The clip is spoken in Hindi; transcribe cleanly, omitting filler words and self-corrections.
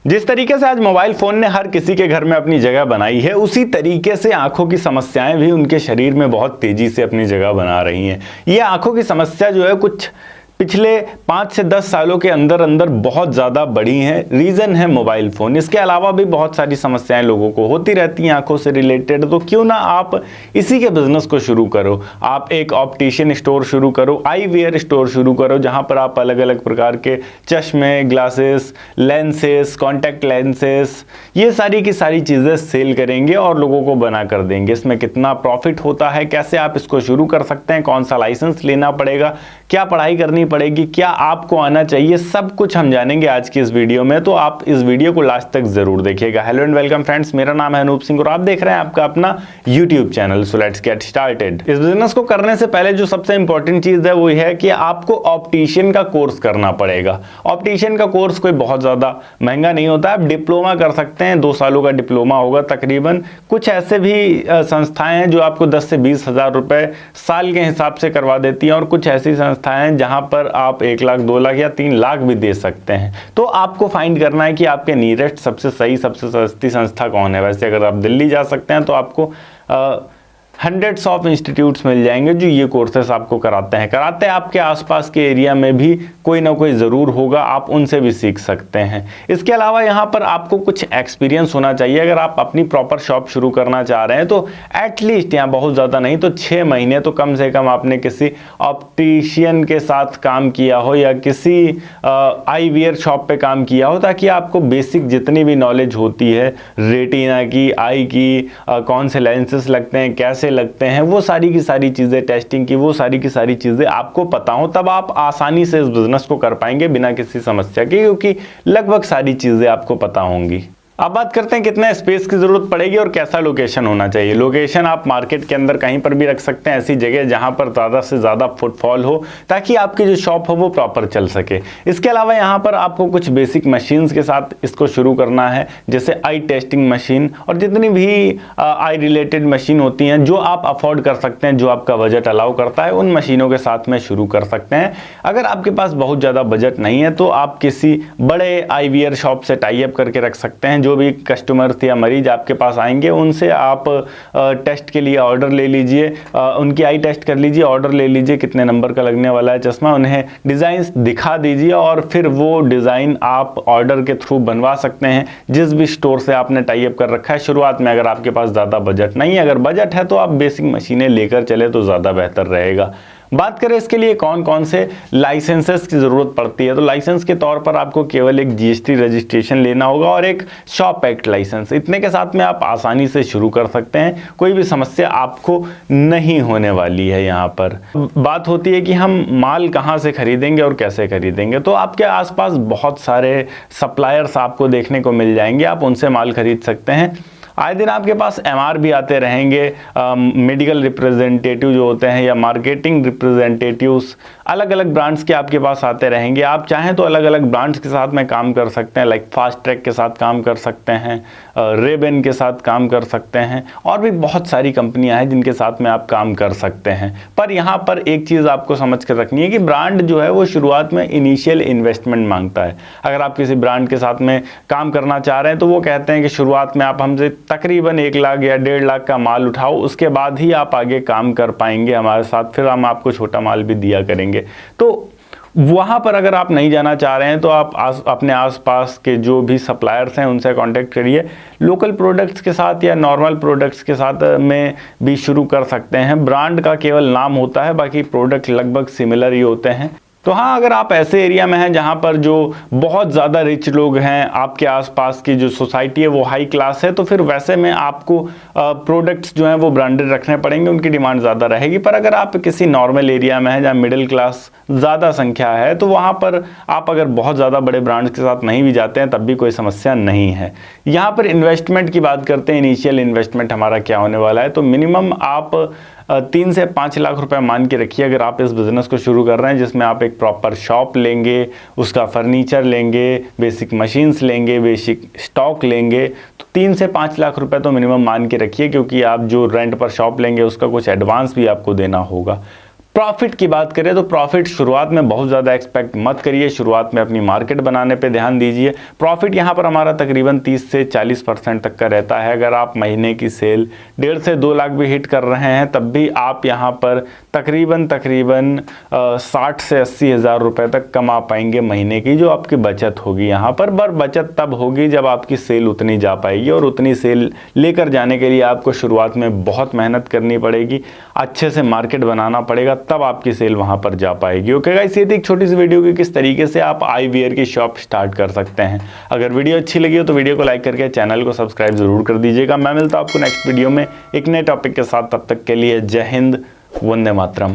जिस तरीके से आज मोबाइल फ़ोन ने हर किसी के घर में अपनी जगह बनाई है, उसी तरीके से आंखों की समस्याएं भी उनके शरीर में बहुत तेज़ी से अपनी जगह बना रही हैं। ये आंखों की समस्या जो है कुछ पिछले 5 से 10 सालों के अंदर अंदर बहुत ज़्यादा बढ़ी हैं। रीज़न है मोबाइल फ़ोन। इसके अलावा भी बहुत सारी समस्याएं लोगों को होती रहती हैं आंखों से रिलेटेड। तो क्यों ना आप इसी के बिज़नेस को शुरू करो। आप एक ऑप्टिशियन स्टोर शुरू करो, आई वेयर स्टोर शुरू करो, जहां पर आप अलग अलग प्रकार के चश्मे, ग्लासेस, लेंसेस, कॉन्टैक्ट लेंसेस, ये सारी की सारी चीज़ें सेल करेंगे और लोगों को बना कर देंगे। इसमें कितना प्रॉफिट होता है, कैसे आप इसको शुरू कर सकते हैं, कौन सा लाइसेंस लेना पड़ेगा, क्या पढ़ाई करनी पड़ेगी, क्या आपको आना चाहिए, सब कुछ हम जानेंगे आज की इस वीडियो में। तो आप इस वीडियो को लास्ट तक जरूर देखिएगा। हेलो एंड वेलकम फ्रेंड्स, मेरा नाम है अनूप सिंह और आप देख रहे हैं आपका अपना YouTube channel. So let's get started. इस बिजनेस को करने से पहले जो सबसे इंपॉर्टेंट चीज है वो है कि आपको ऑप्टिशियन का कोर्स करना पड़ेगा। ऑप्टिशियन का कोर्स कोई बहुत ज्यादा महंगा नहीं होता है, आप डिप्लोमा कर सकते हैं, 2 सालों का डिप्लोमा होगा तकरीबन। कुछ ऐसे भी संस्थाएं हैं जो आपको 10 से 20 हजार रुपए साल के हिसाब से करवा देती हैं और कुछ ऐसी संस्थाएं जहां पर आप 1 लाख, 2 लाख या 3 लाख भी दे सकते हैं। तो आपको फाइंड करना है कि आपके नियरेस्ट सबसे सही, सबसे सस्ती संस्था कौन है। वैसे अगर आप दिल्ली जा सकते हैं तो आपको हंड्रेड्स ऑफ इंस्टीट्यूट्स मिल जाएंगे जो ये कोर्सेस आपको कराते हैं। आपके आसपास के एरिया में भी कोई ना कोई ज़रूर होगा, आप उनसे भी सीख सकते हैं। इसके अलावा यहाँ पर आपको कुछ एक्सपीरियंस होना चाहिए। अगर आप अपनी प्रॉपर शॉप शुरू करना चाह रहे हैं तो एटलीस्ट, यहाँ बहुत ज़्यादा नहीं तो 6 महीने तो कम से कम आपने किसी ऑप्टिशियन के साथ काम किया हो या किसी आई वियर शॉप पे काम किया हो, ताकि आपको बेसिक जितनी भी नॉलेज होती है रेटिना की, आई की, कौन से लेंसेस लगते हैं, कैसे लगते हैं, वो सारी की सारी चीजें, टेस्टिंग की वो सारी की सारी चीजें आपको पता हो, तब आप आसानी से इस बिजनेस को कर पाएंगे बिना किसी समस्या के, क्योंकि लगभग सारी चीजें आपको पता होंगी। अब बात करते हैं कितना स्पेस की जरूरत पड़ेगी और कैसा लोकेशन होना चाहिए। लोकेशन आप मार्केट के अंदर कहीं पर भी रख सकते हैं, ऐसी जगह जहां पर ज़्यादा से ज़्यादा फुटफॉल हो, ताकि आपकी जो शॉप हो वो प्रॉपर चल सके। इसके अलावा यहां पर आपको कुछ बेसिक मशीन्स के साथ इसको शुरू करना है, जैसे आई टेस्टिंग मशीन और जितनी भी आई रिलेटेड मशीन होती हैं जो आप अफोर्ड कर सकते हैं, जो आपका बजट अलाउ करता है, उन मशीनों के साथ में शुरू कर सकते हैं। अगर आपके पास बहुत ज़्यादा बजट नहीं है तो आप किसी बड़े आई वियर शॉप से टाई अप करके रख सकते हैं। जो भी कस्टमर्स या मरीज आपके पास आएंगे उनसे आप टेस्ट के लिए ऑर्डर ले लीजिए, उनकी आई टेस्ट कर लीजिए, ऑर्डर ले लीजिए कितने नंबर का लगने वाला है चश्मा, उन्हें डिज़ाइन दिखा दीजिए और फिर वो डिज़ाइन आप ऑर्डर के थ्रू बनवा सकते हैं जिस भी स्टोर से आपने टाई अप कर रखा है। शुरुआत में अगर आपके पास ज़्यादा बजट नहीं है, अगर बजट है तो आप बेसिक मशीनें लेकर चले तो ज़्यादा बेहतर रहेगा। बात करें इसके लिए कौन कौन से लाइसेंसेस की ज़रूरत पड़ती है, तो लाइसेंस के तौर पर आपको केवल एक जीएसटी रजिस्ट्रेशन लेना होगा और एक शॉप एक्ट लाइसेंस। इतने के साथ में आप आसानी से शुरू कर सकते हैं, कोई भी समस्या आपको नहीं होने वाली है। यहाँ पर बात होती है कि हम माल कहाँ से खरीदेंगे और कैसे खरीदेंगे। तो आपके आसपास बहुत सारे सप्लायर्स आपको देखने को मिल जाएंगे, आप उनसे माल खरीद सकते हैं। आए दिन आपके पास एमआर भी आते रहेंगे, मेडिकल रिप्रेजेंटेटिव जो होते हैं या मार्केटिंग रिप्रेजेंटेटिव्स, अलग अलग ब्रांड्स के आपके पास आते रहेंगे। आप चाहें तो अलग अलग ब्रांड्स के साथ में काम कर सकते हैं, लाइक फास्ट ट्रैक के साथ काम कर सकते हैं, रेबेन के साथ काम कर सकते हैं, और भी बहुत सारी कंपनियां हैं जिनके साथ में आप काम कर सकते हैं। पर यहाँ पर एक चीज़ आपको समझ कर रखनी है कि ब्रांड जो है वो शुरुआत में इनिशियल इन्वेस्टमेंट मांगता है। अगर आप किसी ब्रांड के साथ में काम करना चाह रहे हैं तो वो कहते हैं कि शुरुआत में आप हमसे तकरीबन 1 लाख या 1.5 लाख का माल उठाओ, उसके बाद ही आप आगे काम कर पाएंगे हमारे साथ, फिर हम आपको छोटा माल भी दिया करेंगे। तो वहाँ पर अगर आप नहीं जाना चाह रहे हैं तो आप अपने आसपास के जो भी सप्लायर्स हैं उनसे कांटेक्ट करिए। लोकल प्रोडक्ट्स के साथ या नॉर्मल प्रोडक्ट्स के साथ में भी शुरू कर सकते हैं। ब्रांड का केवल नाम होता है, बाकी प्रोडक्ट लगभग सिमिलर ही होते हैं। तो हाँ, अगर आप ऐसे एरिया में हैं जहाँ पर जो बहुत ज़्यादा रिच लोग हैं, आपके आसपास की जो सोसाइटी है वो हाई क्लास है, तो फिर वैसे में आपको प्रोडक्ट्स जो हैं वो ब्रांडेड रखने पड़ेंगे, उनकी डिमांड ज़्यादा रहेगी। पर अगर आप किसी नॉर्मल एरिया में हैं जहाँ मिडिल क्लास ज़्यादा संख्या है, तो वहाँ पर आप अगर बहुत ज़्यादा बड़े ब्रांड्स के साथ नहीं भी जाते हैं तब भी कोई समस्या नहीं है। यहाँ पर इन्वेस्टमेंट की बात करते हैं, इनिशियल इन्वेस्टमेंट हमारा क्या होने वाला है। तो मिनिमम आप 3 से 5 लाख रुपए मान के रखिए अगर आप इस बिज़नेस को शुरू कर रहे हैं, जिसमें आप एक प्रॉपर शॉप लेंगे, उसका फर्नीचर लेंगे, बेसिक मशीन्स लेंगे, बेसिक स्टॉक लेंगे, तो 3 से 5 लाख रुपए तो मिनिमम मान के रखिए, क्योंकि आप जो रेंट पर शॉप लेंगे उसका कुछ एडवांस भी आपको देना होगा। प्रॉफिट की बात करें तो प्रॉफिट शुरुआत में बहुत ज़्यादा एक्सपेक्ट मत करिए, शुरुआत में अपनी मार्केट बनाने पे ध्यान दीजिए। प्रॉफिट यहाँ पर हमारा तकरीबन 30 से 40% तक का रहता है। अगर आप महीने की सेल 1.5 से 2 लाख भी हिट कर रहे हैं तब भी आप यहाँ पर तकरीबन 60 से 80 हज़ार रुपये तक कमा पाएंगे महीने की, जो आपकी बचत होगी यहाँ पर बचत तब होगी जब आपकी सेल उतनी जा पाएगी, और उतनी सेल लेकर जाने के लिए आपको शुरुआत में बहुत मेहनत करनी पड़ेगी, अच्छे से मार्केट बनाना पड़ेगा, तब आपकी सेल वहां पर जा पाएगी। ओके गाइस, ये थी एक छोटी सी वीडियो की किस तरीके से आप आईवीआर की शॉप स्टार्ट कर सकते हैं। अगर वीडियो अच्छी लगी हो तो वीडियो को लाइक करके चैनल को सब्सक्राइब जरूर कर दीजिएगा। मैं मिलता हूं आपको नेक्स्ट वीडियो में एक नए टॉपिक के साथ, तब तक के लिए जय हिंद, वंदे मातरम।